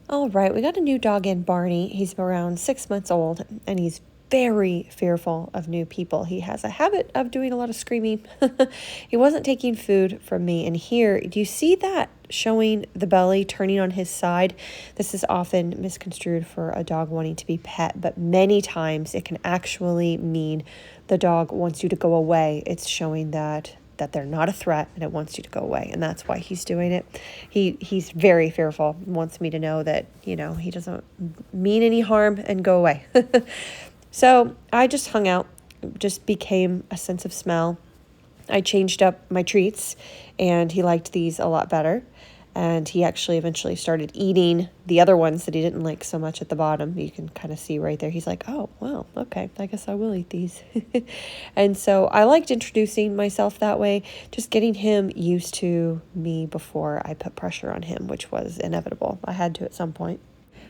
All right, we got a new dog in, Barney. He's around 6 months old, and he's very fearful of new people. He has a habit of doing a lot of screaming. He wasn't taking food from me. And here, do you see that showing the belly turning on his side? This is often misconstrued for a dog wanting to be pet, but many times it can actually mean the dog wants you to go away. It's showing that they're not a threat and it wants you to go away, and that's why he's doing it. He's very fearful, wants me to know that, he doesn't mean any harm and go away. So I just hung out, just became a sense of smell. I changed up my treats, and he liked these a lot better. And he actually eventually started eating the other ones that he didn't like so much at the bottom. You can kind of see right there. He's like, oh, well, okay, I guess I will eat these. And so I liked introducing myself that way, just getting him used to me before I put pressure on him, which was inevitable. I had to at some point.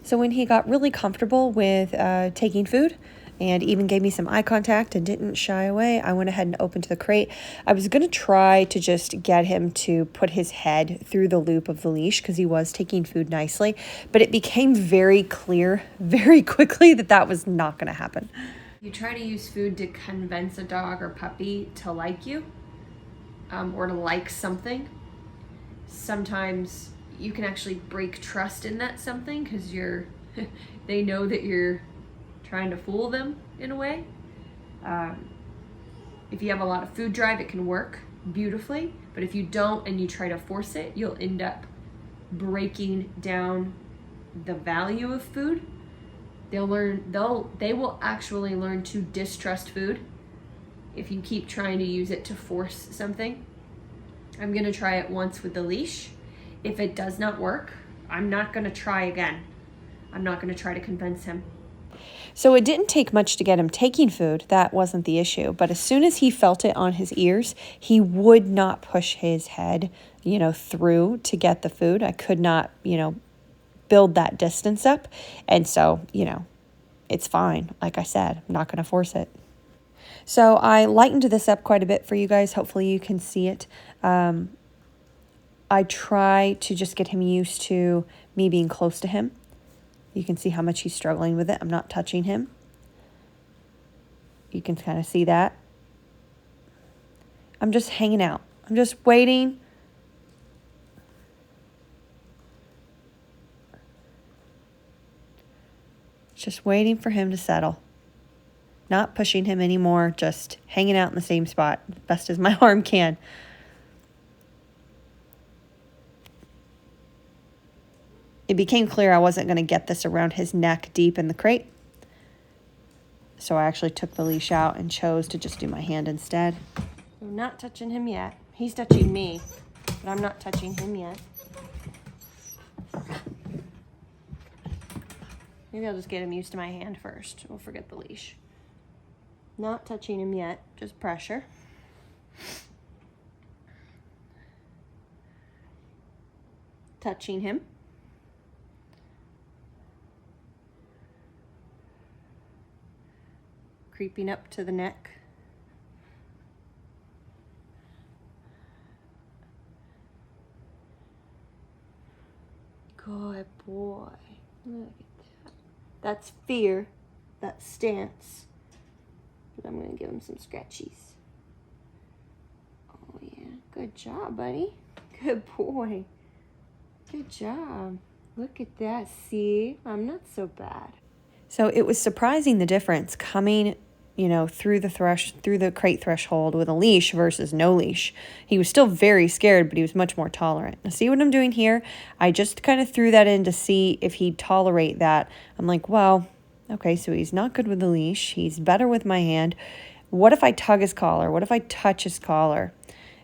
So when he got really comfortable with taking food, and even gave me some eye contact and didn't shy away, I went ahead and opened the crate. I was going to try to just get him to put his head through the loop of the leash because he was taking food nicely, but it became very clear very quickly that was not going to happen. You try to use food to convince a dog or puppy to like you, or to like something. Sometimes you can actually break trust in that something because they know that you're trying to fool them in a way. If you have a lot of food drive, it can work beautifully, but if you don't and you try to force it, you'll end up breaking down the value of food. They will actually learn to distrust food if you keep trying to use it to force something. I'm gonna try it once with the leash. If it does not work, I'm not gonna try again. I'm not gonna try to convince him. So it didn't take much to get him taking food. That wasn't the issue. But as soon as he felt it on his ears, he would not push his head, through to get the food. I could not, build that distance up. And so, it's fine. Like I said, I'm not going to force it. So I lightened this up quite a bit for you guys. Hopefully you can see it. I try to just get him used to me being close to him. You can see how much he's struggling with it. I'm not touching him. You can kind of see that. I'm just hanging out. I'm just waiting. Just waiting for him to settle. Not pushing him anymore, just hanging out in the same spot as best as my arm can. It became clear I wasn't going to get this around his neck deep in the crate. So I actually took the leash out and chose to just do my hand instead. I'm not touching him yet. He's touching me, but I'm not touching him yet. Maybe I'll just get him used to my hand first. We'll forget the leash. Not touching him yet, just pressure. Touching him. Creeping up to the neck. Good boy. Look at that. That's fear. That's stance. But I'm going to give him some scratchies. Oh, yeah. Good job, buddy. Good boy. Good job. Look at that. See? I'm not so bad. So it was surprising the difference coming, through the crate threshold with a leash versus no leash. He was still very scared, but he was much more tolerant. Now, see what I'm doing here? I just kind of threw that in to see if he'd tolerate that. I'm like, well, okay, so he's not good with the leash. He's better with my hand. What if I tug his collar? What if I touch his collar?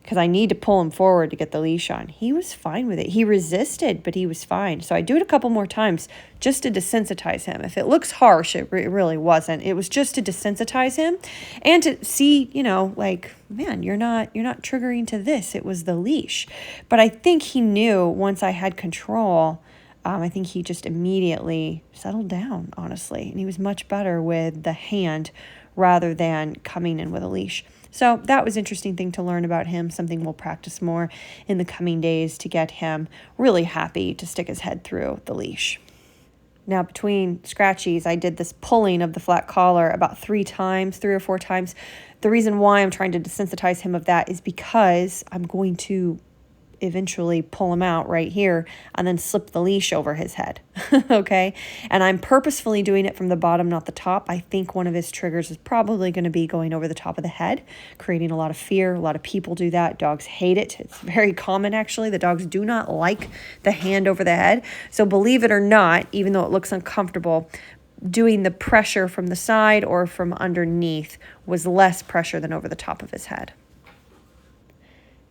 Because I need to pull him forward to get the leash on. He was fine with it. He resisted, but he was fine. So I do it a couple more times just to desensitize him. If it looks harsh, it really wasn't. It was just to desensitize him and to see, man, you're not triggering to this. It was the leash. But I think he knew once I had control, I think he just immediately settled down, honestly. And he was much better with the hand rather than coming in with a leash. So that was an interesting thing to learn about him, something we'll practice more in the coming days to get him really happy to stick his head through the leash. Now, between scratchies, I did this pulling of the flat collar about 3 or 4 times. The reason why I'm trying to desensitize him of that is because I'm going to eventually pull him out right here and then slip the leash over his head. Okay. And I'm purposefully doing it from the bottom, not the top. I think one of his triggers is probably going to be going over the top of the head, creating a lot of fear. A lot of people do that. Dogs hate it. It's very common, actually. The dogs do not like the hand over the head. So believe it or not, even though it looks uncomfortable, doing the pressure from the side or from underneath was less pressure than over the top of his head.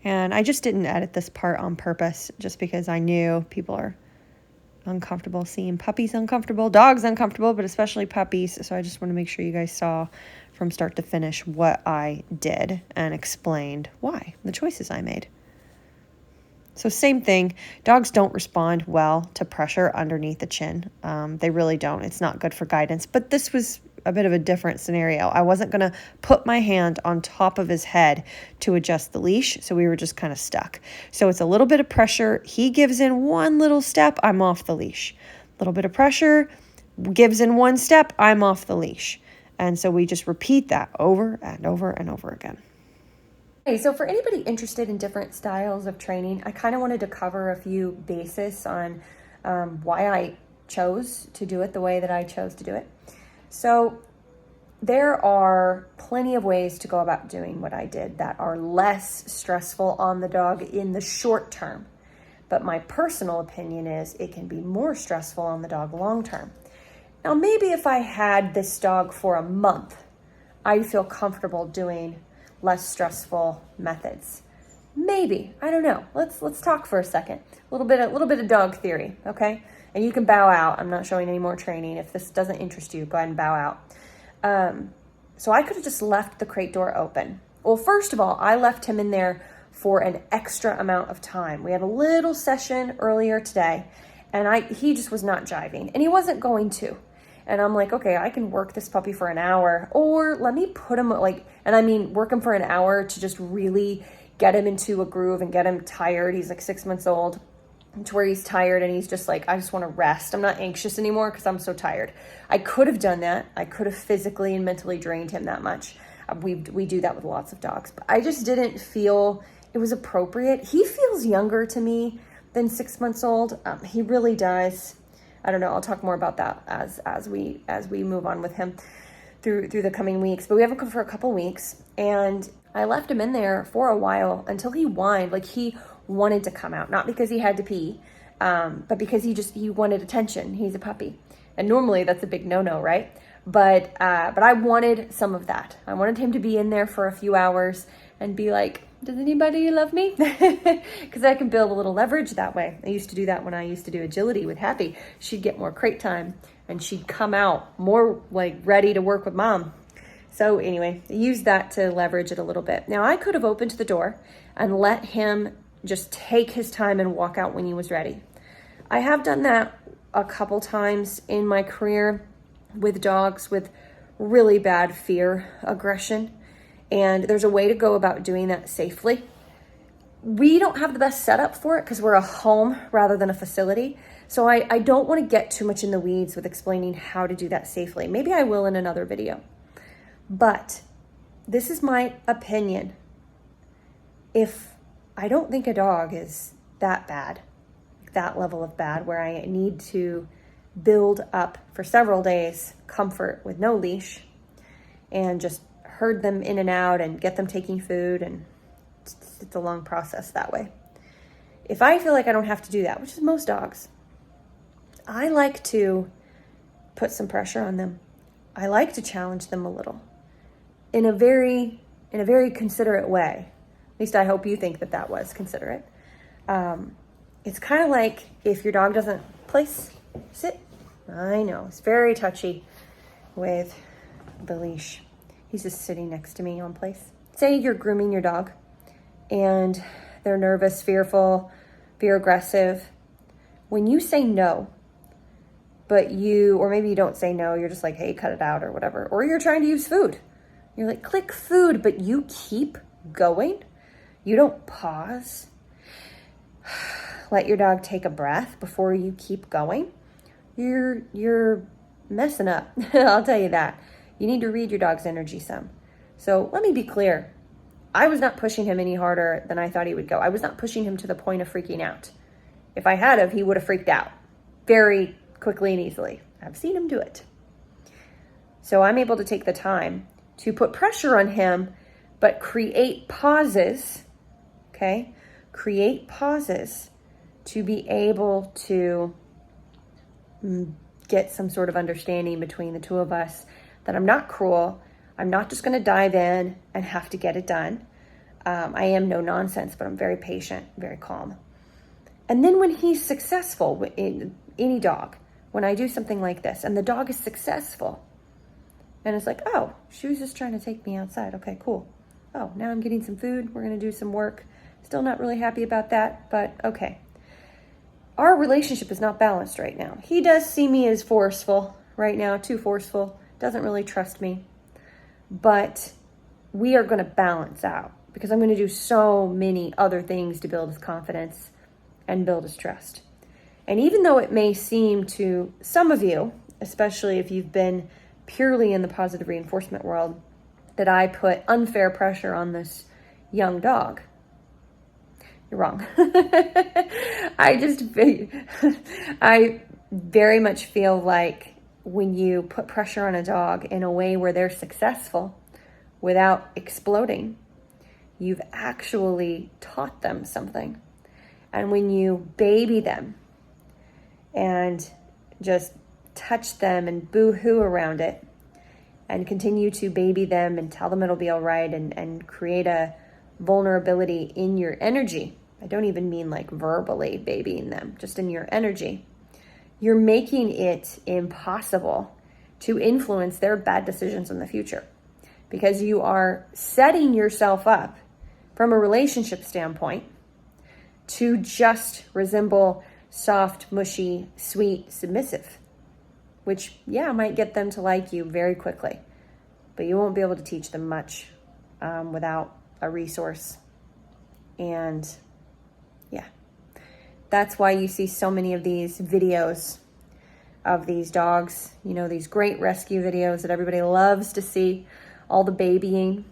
And I just didn't edit this part on purpose, just because I knew people are uncomfortable seeing puppies uncomfortable, dogs uncomfortable, but especially puppies. So I just want to make sure you guys saw from start to finish what I did and explained why, the choices I made. So same thing, dogs don't respond well to pressure underneath the chin. They really don't. It's not good for guidance. But this was a bit of a different scenario. I wasn't going to put my hand on top of his head to adjust the leash, so we were just kind of stuck. So it's a little bit of pressure. He gives in one little step, I'm off the leash. A little bit of pressure, gives in one step, I'm off the leash. And so we just repeat that over and over and over again. Okay, so for anybody interested in different styles of training, I kind of wanted to cover a few bases on why I chose to do it the way that I chose to do it. So there are plenty of ways to go about doing what I did that are less stressful on the dog in the short term. But my personal opinion is it can be more stressful on the dog long term. Now, maybe if I had this dog for a month, I'd feel comfortable doing less stressful methods. Maybe, I don't know. Let's talk for a second. A little bit of dog theory, okay? And you can bow out. I'm not showing any more training. If this doesn't interest you, go ahead and bow out. So I could have just left the crate door open. Well, first of all, I left him in there for an extra amount of time. We had a little session earlier today, and he just was not jiving, and he wasn't going to. And I'm like, okay, I can work this puppy for an hour, or let me put him work him for an hour to just really get him into a groove and get him tired. He's like 6 months old, to where he's tired and he's just like, I just want to rest. I'm not anxious anymore because I'm so tired. I could have done that. I could have physically and mentally drained him that much. We do that with lots of dogs, but I just didn't feel it was appropriate. He feels younger to me than 6 months old. He really does. I don't know. I'll talk more about that as we move on with him through the coming weeks. But we have him for a couple weeks, and I left him in there for a while until he whined. Like, he wanted to come out, not because he had to pee, but because he wanted attention. He's a puppy, and normally that's a big no-no, right? But I wanted some of that. I wanted him to be in there for a few hours and be like, does anybody love me? Because I can build a little leverage that way. I used to do that when I used to do agility with Happy. She'd get more crate time, and she'd come out more like ready to work with mom. So anyway, I used that to leverage it a little bit. Now, I could have opened the door and let him just take his time and walk out when he was ready. I have done that a couple times in my career with dogs with really bad fear aggression. And there's a way to go about doing that safely. We don't have the best setup for it because we're a home rather than a facility. So I don't want to get too much in the weeds with explaining how to do that safely. Maybe I will in another video. But this is my opinion. If I don't think a dog is that bad, that level of bad, where I need to build up for several days comfort with no leash and just herd them in and out and get them taking food, and it's a long process that way. If I feel like I don't have to do that, which is most dogs, I like to put some pressure on them. I like to challenge them a little in a very considerate way. At least I hope you think that was considerate. It's kind of like if your dog doesn't sit. I know, it's very touchy with the leash. He's just sitting next to me on place. Say you're grooming your dog and they're nervous, fearful, fear aggressive. When you say no, or maybe you don't say no, you're just like, hey, cut it out or whatever. Or you're trying to use food. You're like, click food, but you keep going. You don't pause. Let your dog take a breath before you keep going. you're messing up. I'll tell you that. You need to read your dog's energy some. So let me be clear. I was not pushing him any harder than I thought he would go. I was not pushing him to the point of freaking out. If I had of, he would have freaked out very quickly and easily. I've seen him do it. So I'm able to take the time to put pressure on him, but create pauses, okay? Create pauses to be able to get some sort of understanding between the two of us that I'm not cruel. I'm not just going to dive in and have to get it done. I am no nonsense, but I'm very patient, very calm. And then when he's successful, in any dog, when I do something like this and the dog is successful, and it's like, oh, she was just trying to take me outside. Okay, cool. Oh, now I'm getting some food. We're going to do some work. Still not really happy about that, but okay. Our relationship is not balanced right now. He does see me as forceful right now, too forceful. Doesn't really trust me. But we are going to balance out because I'm going to do so many other things to build his confidence and build his trust. And even though it may seem to some of you, especially if you've been purely in the positive reinforcement world, that I put unfair pressure on this young dog, you're wrong. I very much feel like when you put pressure on a dog in a way where they're successful without exploding, you've actually taught them something. And when you baby them and just touch them and boo-hoo around it and continue to baby them and tell them it'll be all right and create a vulnerability in your energy. I don't even mean like verbally babying them, just in your energy. You're making it impossible to influence their bad decisions in the future because you are setting yourself up from a relationship standpoint to just resemble soft, mushy, sweet, submissive, which, yeah, might get them to like you very quickly, but you won't be able to teach them much without a resource. And yeah, that's why you see so many of these videos of these dogs, you know, these great rescue videos that everybody loves to see, all the babying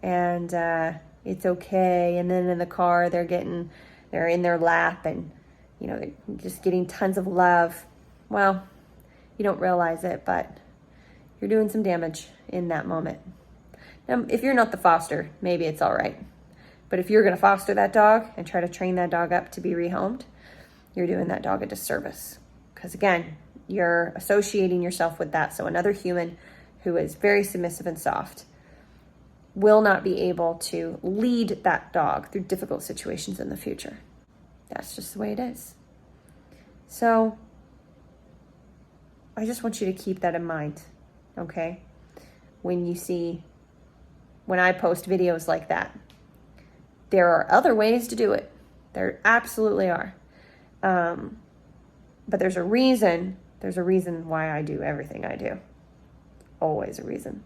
and it's okay. And then in the car, they're in their lap and, you know, they're just getting tons of love. Well, you don't realize it, but you're doing some damage in that moment. Now, if you're not the foster, maybe it's all right. But if you're going to foster that dog and try to train that dog up to be rehomed, you're doing that dog a disservice. Because again, you're associating yourself with that. So another human who is very submissive and soft will not be able to lead that dog through difficult situations in the future. That's just the way it is. So I just want you to keep that in mind, okay? When I post videos like that, there are other ways to do it. There absolutely are. But there's a reason why I do everything I do. Always a reason.